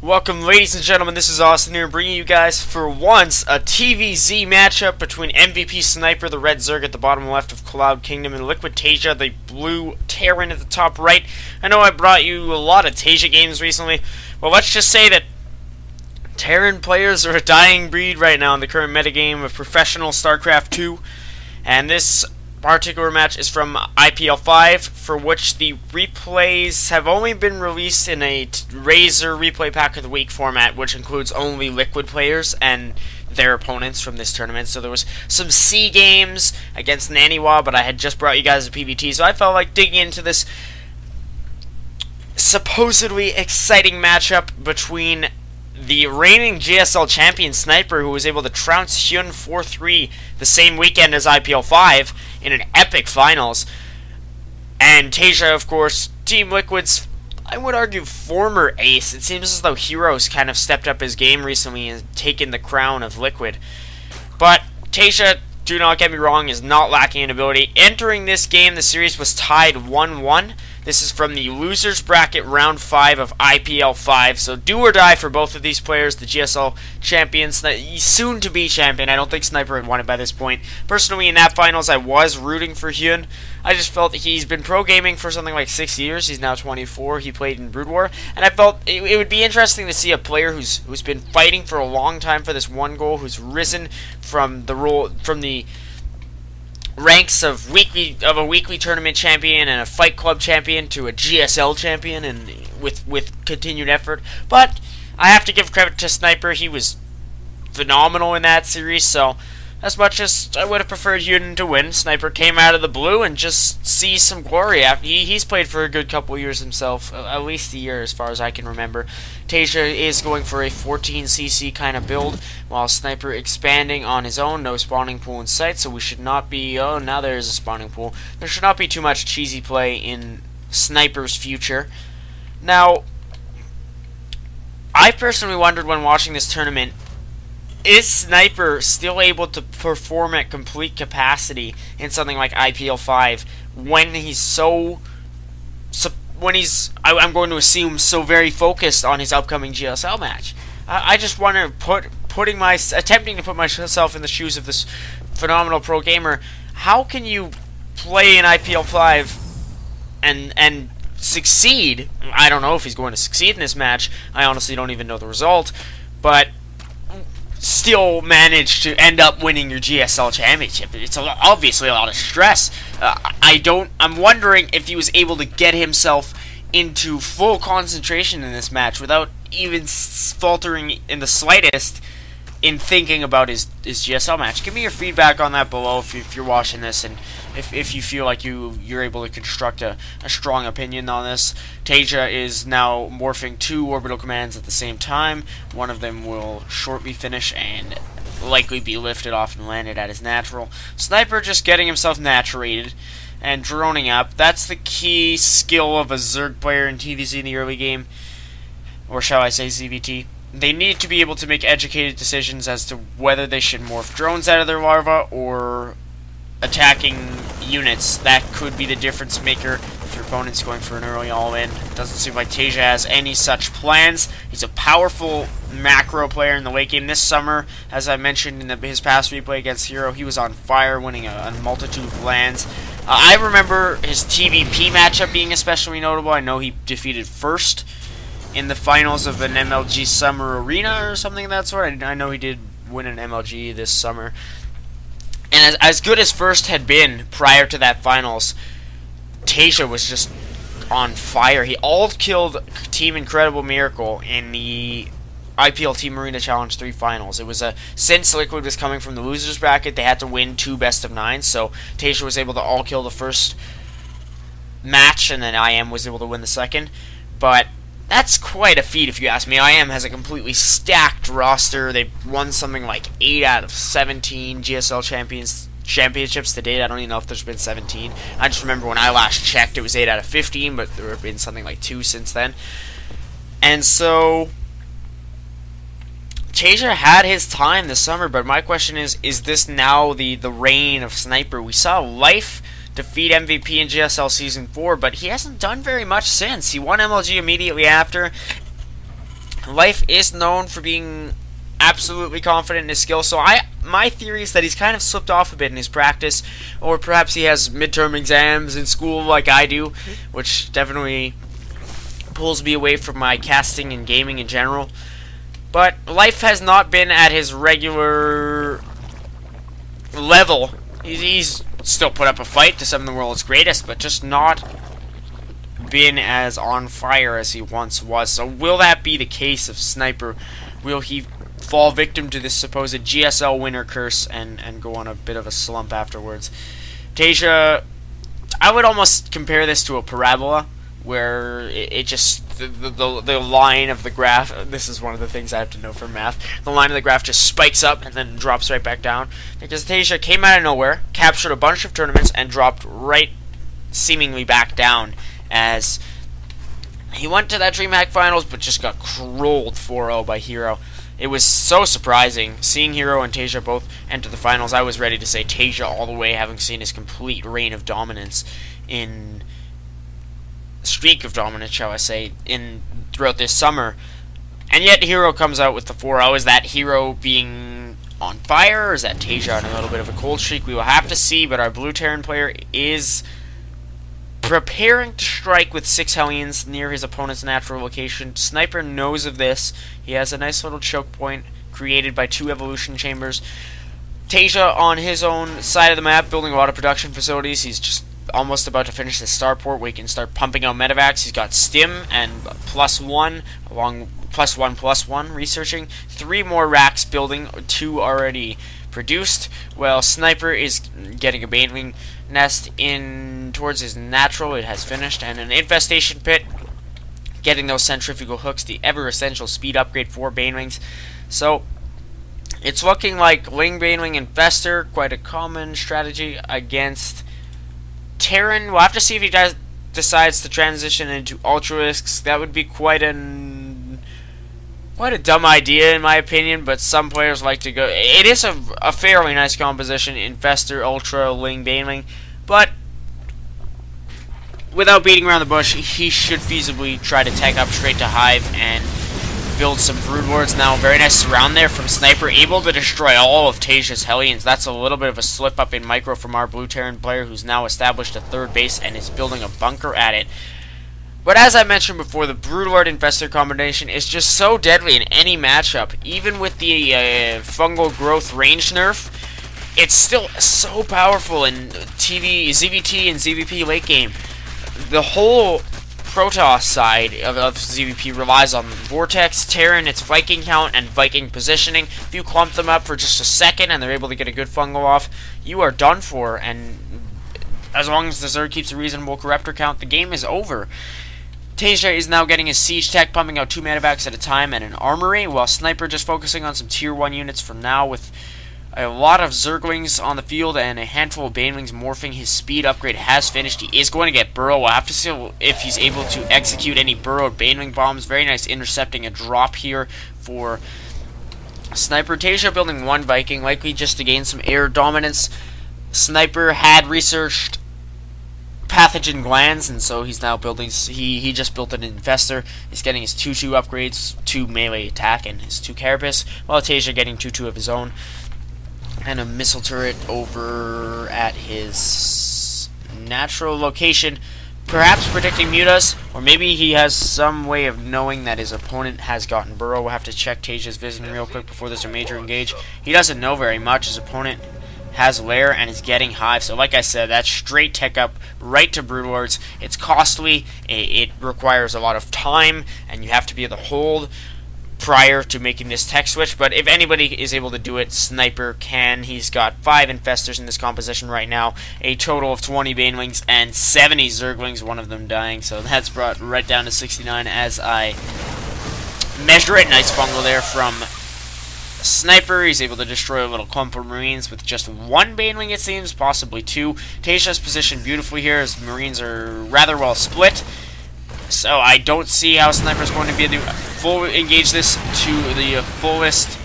Welcome, ladies and gentlemen. This is Austin here, bringing you guys, for once, a TvZ matchup between MVP Sniper, the red Zerg at the bottom left of Cloud Kingdom, and Liquid TaeJa, the blue Terran at the top right. I know I brought you a lot of TaeJa games recently. Well, let's just say that Terran players are a dying breed right now in the current metagame of professional StarCraft 2, and this particular match is from IPL 5, for which the replays have only been released in a Razor Replay Pack of the Week format, which includes only Liquid players and their opponents from this tournament. So there was some C games against Naniwa, but I had just brought you guys a PVT, so I felt like digging into this supposedly exciting matchup between the reigning GSL champion Sniper, who was able to trounce Hyun 4-3 the same weekend as IPL 5 in an epic finals, and TaeJa, of course, Team Liquid's, I would argue, former ace. It seems as though Heroes kind of stepped up his game recently and taken the crown of Liquid. But TaeJa, do not get me wrong, is not lacking in ability. Entering this game, the series was tied 1-1. This is from the losers bracket round 5 of IPL 5, so do or die for both of these players. The GSL champions, soon to be champion. I don't think Sniper had won it by this point. Personally, in that finals, I was rooting for Hyun. I just felt that he's been pro gaming for something like 6 years. He's now 24. He played in Brood War, and I felt it would be interesting to see a player who's been fighting for a long time for this one goal, who's risen from the ranks of a weekly tournament champion and a fight club champion to a GSL champion, and with continued effort. But I have to give credit to Sniper. He was phenomenal in that series, so as much as I would have preferred Hyun to win, Sniper came out of the blue and just sees some glory. He's played for a good couple of years himself, at least a year as far as I can remember. TaeJa is going for a 14cc kind of build, while Sniper expanding on his own. No spawning pool in sight, so we should not be... Oh, now there is a spawning pool. There should not be too much cheesy play in Sniper's future. Now, I personally wondered when watching this tournament, is Sniper still able to perform at complete capacity in something like IPL 5 when he's I'm going to assume, so very focused on his upcoming GSL match? I just wonder, attempting to put myself in the shoes of this phenomenal pro gamer, how can you play in IPL 5 and succeed? I don't know if he's going to succeed in this match. I honestly don't even know the result, but still manage to end up winning your GSL championship. It's obviously a lot of stress. I'm wondering if he was able to get himself into full concentration in this match without even faltering in the slightest in thinking about his GSL match. Give me your feedback on that below if you're watching this, and if you feel like you're able to construct a strong opinion on this. TaeJa is now morphing 2 orbital commands at the same time. One of them will shortly finish and likely be lifted off and landed at his natural. Sniper just getting himself naturated and droning up. That's the key skill of a Zerg player in TvZ in the early game, or shall I say ZVT. They need to be able to make educated decisions as to whether they should morph drones out of their larva or attacking units. That could be the difference maker if your opponent's going for an early all-in. Doesn't seem like TaeJa has any such plans. He's a powerful macro player in the late game this summer. As I mentioned in his past replay against Hero, he was on fire, winning a multitude of lands. I remember his TVP matchup being especially notable. I know he defeated First in the finals of an MLG Summer Arena or something of that sort. I know he did win an MLG this summer. And as good as First had been prior to that finals, TaeJa was just on fire. He all-killed Team Incredible Miracle in the IPL Team Arena Challenge 3 finals. It was since Liquid was coming from the losers bracket, they had to win 2 best-of-9, so TaeJa was able to all-kill the first match, and then IM was able to win the second. But that's quite a feat, if you ask me. IM has a completely stacked roster. They've won something like 8 out of 17 GSL championships to date. I don't even know if there's been 17. I just remember when I last checked, it was 8 out of 15, but there have been something like 2 since then. And so TaeJa had his time this summer, but my question is this now the reign of Sniper? We saw Life defeat MVP in GSL Season 4, but he hasn't done very much since. He won MLG immediately after, Life is known for being absolutely confident in his skill, so my theory is that he's kind of slipped off a bit in his practice, or perhaps he has midterm exams in school like I do, which definitely pulls me away from my casting and gaming in general. But life has not been at his regular level. He's still put up a fight to some of the world's greatest, but just not been as on fire as he once was. So will that be the case of Sniper? Will he fall victim to this supposed GSL winner curse and go on a bit of a slump afterwards? TaeJa, I would almost compare this to a parabola, where it just, the line of the graph, this is one of the things I have to know from math, the line of the graph just spikes up and then drops right back down, because TaeJa came out of nowhere, captured a bunch of tournaments, and dropped right seemingly back down, as he went to that DreamHack Finals, but just got rolled 4-0 by Hero. It was so surprising. Seeing Hero and TaeJa both enter the finals, I was ready to say TaeJa all the way, having seen his complete reign of dominance in... streak of dominance, shall I say, throughout this summer. And yet Hero comes out with the 4-0. Is that Hero being on fire, or is that TaeJa on a little bit of a cold streak? We will have to see, but our Blue Terran player is preparing to strike with 6 Hellions near his opponent's natural location. Sniper knows of this. He has a nice little choke point created by 2 evolution chambers. TaeJa on his own side of the map, building a lot of production facilities. He's just almost about to finish his starport where he can start pumping out medevacs. He's got stim and +1, along +1/+1 researching. 3 more racks building, 2 already produced, while Sniper is getting a Baneling nest in towards his natural. It has finished, and an infestation pit, getting those centrifugal hooks, the ever essential speed upgrade for Banelings. So it's looking like Ling, Baneling, Infestor, quite a common strategy against Terran. We'll have to see if he decides to transition into Ultralisks. That would be quite a dumb idea in my opinion, but some players like to go. It is a fairly nice composition, Infestor, Ultra, Ling, Baneling, but without beating around the bush, he should feasibly try to tech up straight to Hive and build some Broodlords. Now, very nice surround there from Sniper, able to destroy all of TaeJa's Hellions. That's a little bit of a slip up in micro from our Blue Terran player, who's now established a 3rd base and is building a bunker at it. But as I mentioned before, the Broodlord Infestor combination is just so deadly in any matchup. Even with the fungal growth range nerf, it's still so powerful in ZVT and ZVP late game. The whole Protoss side of ZVP relies on Vortex, Terran, its Viking count, and Viking positioning. If you clump them up for just a second and they're able to get a good fungal off, you are done for, and as long as the Zerg keeps a reasonable Corruptor count, the game is over. TaeJa is now getting his Siege Tech, pumping out 2 medevacs at a time and an Armory, while Sniper just focusing on some Tier 1 units for now, with a lot of Zerglings on the field and a handful of Banelings morphing. His speed upgrade has finished. He is going to get Burrow. We'll have to see if he's able to execute any burrowed Baneling bombs. Very nice intercepting a drop here for Sniper. TaeJa building 1 Viking, likely just to gain some air dominance. Sniper had researched pathogen glands, and so he's now building, he just built an Infestor. He's getting his 2/2 upgrades, 2 melee attack, and his 2 Carapace, while TaeJa getting 2/2 of his own, and a missile turret over at his natural location, perhaps predicting mutas, or maybe he has some way of knowing that his opponent has gotten Burrow. We'll have to check TaeJa's vision real quick before there's a major engage. He doesn't know very much. His opponent has Lair and is getting Hive, so like I said, that's straight tech up right to Broodlords. It's costly, it requires a lot of time, and you have to be able to hold prior to making this tech switch, but if anybody is able to do it, Sniper can. He's got 5 Infestors in this composition right now, a total of 20 Banelings and 70 Zerglings, one of them dying, so that's brought right down to 69 as I measure it. Nice fungal there from Sniper. He's able to destroy a little clump of Marines with just 1 Baneling, it seems, possibly 2. TaeJa's positioned beautifully here as Marines are rather well split, so I don't see how Sniper's going to be able to engage this to the fullest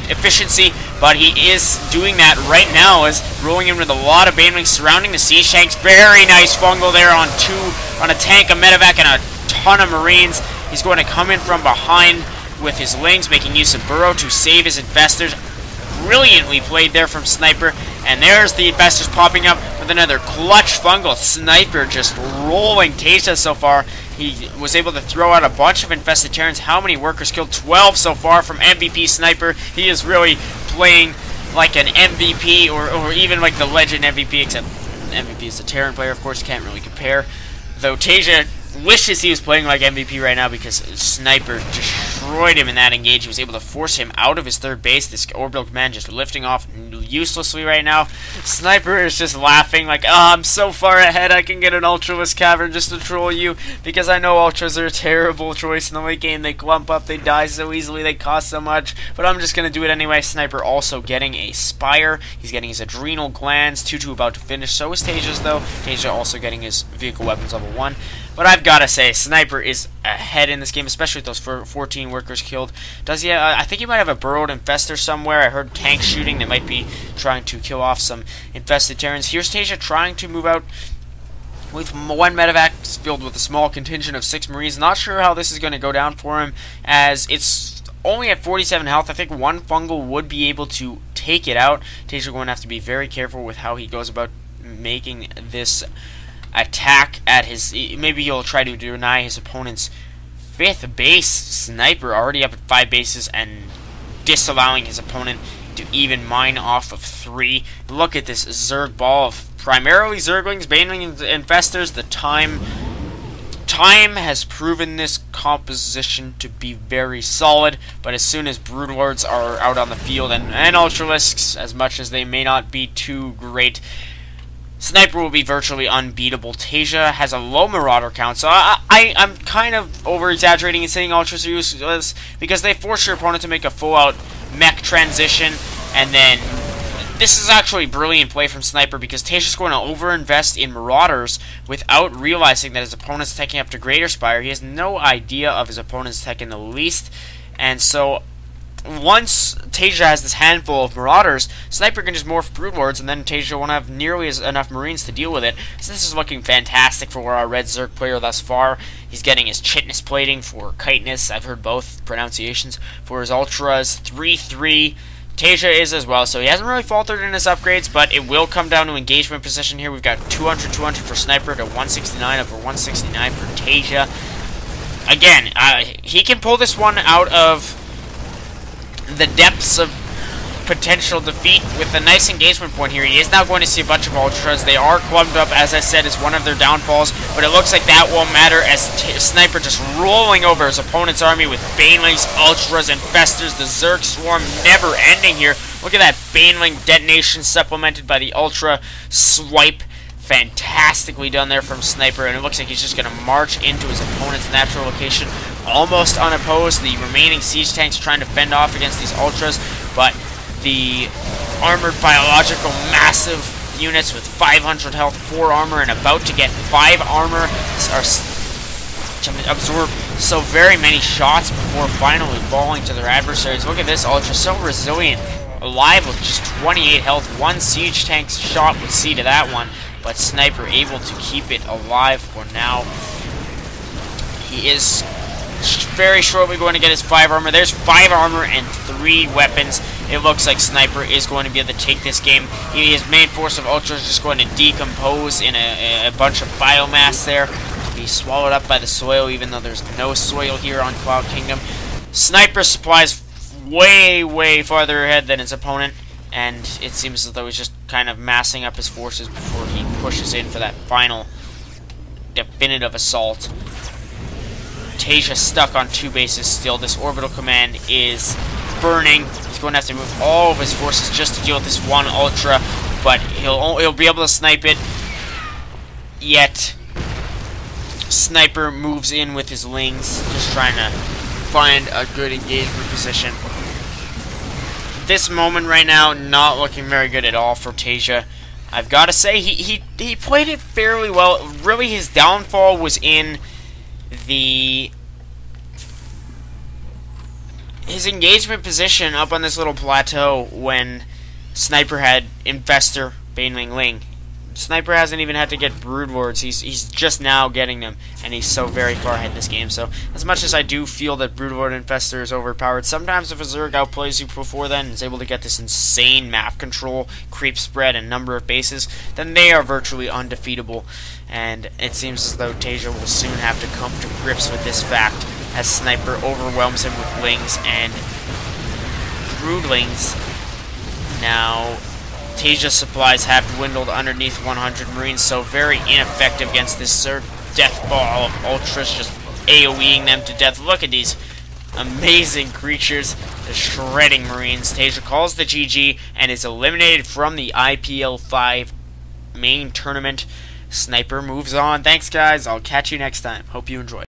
efficiency, but he is doing that right now, as rolling in with a lot of Banelings surrounding the Siege Tanks. Very nice fungal there on a tank, a medevac, and a ton of Marines. He's going to come in from behind with his Lings, making use of Burrow to save his Infestors. Brilliantly played there from Sniper. And there's the Infestors popping up with another clutch fungal. Sniper just rolling TaeJa so far. He was able to throw out a bunch of infested Terrans. How many workers killed? 12 so far from MVP Sniper. He is really playing like an MVP or even like the legend MVP, except MVP is a Terran player, of course, can't really compare. Though TaeJa wishes he was playing like MVP right now because Sniper destroyed him in that engage. He was able to force him out of his third base. This orbital command just lifting off uselessly right now. Sniper is just laughing like, oh, I'm so far ahead, I can get an Ultralisk Cavern just to troll you, because I know Ultras are a terrible choice in the late game. They clump up, they die so easily, they cost so much, but I'm just going to do it anyway. Sniper also getting a Spire. He's getting his Adrenal Glands. 2-2 about to finish. So is TaeJa's, though. TaeJa also getting his Vehicle Weapons level 1. But I've got to say, Sniper is ahead in this game, especially with those 14 workers killed. Does he? I think he might have a burrowed Infestor somewhere. I heard tanks shooting. They might be trying to kill off some infested Terrans. Here's TaeJa trying to move out with one medevac filled with a small contingent of 6 Marines. Not sure how this is going to go down for him, as it's only at 47 health. I think one fungal would be able to take it out. TaeJa going to have to be very careful with how he goes about making this attack at his... Maybe he'll try to deny his opponent's 5th base. Sniper already up at 5 bases and disallowing his opponent to even mine off of 3. Look at this Zerg ball of primarily Zerglings, Banelings, and Infestors. The time has proven this composition to be very solid, but as soon as Broodlords are out on the field and Ultralisks, as much as they may not be too great, Sniper will be virtually unbeatable. TaeJa has a low Marauder count, so I'm kind of over-exaggerating and saying Ultras are useless, because they force your opponent to make a full-out mech transition, and then this is actually brilliant play from Sniper, because TaeJa's going to over-invest in Marauders without realizing that his opponent's taking up to Greater Spire. He has no idea of his opponent's tech in the least, and so once TaeJa has this handful of Marauders, Sniper can just morph Broodlords, and then TaeJa won't have nearly enough Marines to deal with it. So this is looking fantastic for our Red Zerg player thus far. He's getting his Chitness plating for Chitinous. I've heard both pronunciations. For his Ultras, 3-3. TaeJa is as well, so he hasn't really faltered in his upgrades, but it will come down to engagement position here. We've got 200 for Sniper to 169 over 169 for TaeJa. Again, he can pull this one out of the depths of potential defeat with a nice engagement point here. He is now going to see a bunch of Ultras. They are clumped up, as I said, as one of their downfalls, but it looks like that won't matter, as Sniper just rolling over his opponent's army with Banelings, Ultras, Infestors. The Zerg swarm never ending here. Look at that Baneling detonation supplemented by the Ultra swipe. Fantastically done there from Sniper, and it looks like he's just going to march into his opponent's natural location almost unopposed. The remaining siege tanks trying to fend off against these Ultras, but the armored biological massive units with 500 health, 4 armor, and about to get 5 armor are absorb so very many shots before finally falling to their adversaries. Look at this Ultra, so resilient, alive with just 28 health. 1 siege tank shot would see to that one, but Sniper able to keep it alive for now. He is very shortly going to get his 5 armor. There's 5 armor and 3 weapons. It looks like Sniper is going to be able to take this game. His main force of Ultras is just going to decompose in a bunch of biomass there, to be swallowed up by the soil, even though there's no soil here on Cloud Kingdom. Sniper supplies way, way farther ahead than his opponent, and it seems as though he's just kind of massing up his forces before he pushes in for that final definitive assault. TaeJa stuck on 2 bases still. This orbital command is burning. He's going to have to move all of his forces just to deal with this 1 Ultra, but he'll be able to snipe it. Yet Sniper moves in with his Lings, just trying to find a good engagement position. This moment right now, not looking very good at all for TaeJa. I've got to say, he played it fairly well. Really, his downfall was in his engagement position up on this little plateau when Sniper had Infestor, Baneling, Ling. Sniper hasn't even had to get Brood Wards. He's just now getting them, and he's so very far ahead in this game. So as much as I do feel that Brood Ward Infestor is overpowered, sometimes if a Zerg outplays you before then and is able to get this insane map control, creep spread, and number of bases, then they are virtually undefeatable. And it seems as though TaeJa will soon have to come to grips with this fact as Sniper overwhelms him with Lings and Broodlings. Now, TaeJa's supplies have dwindled underneath 100 Marines, so very ineffective against this Zerg death ball of Ultras, just AoEing them to death. Look at these amazing creatures, the shredding Marines. TaeJa calls the GG and is eliminated from the IPL 5 main tournament. Sniper moves on. Thanks, guys. I'll catch you next time. Hope you enjoy.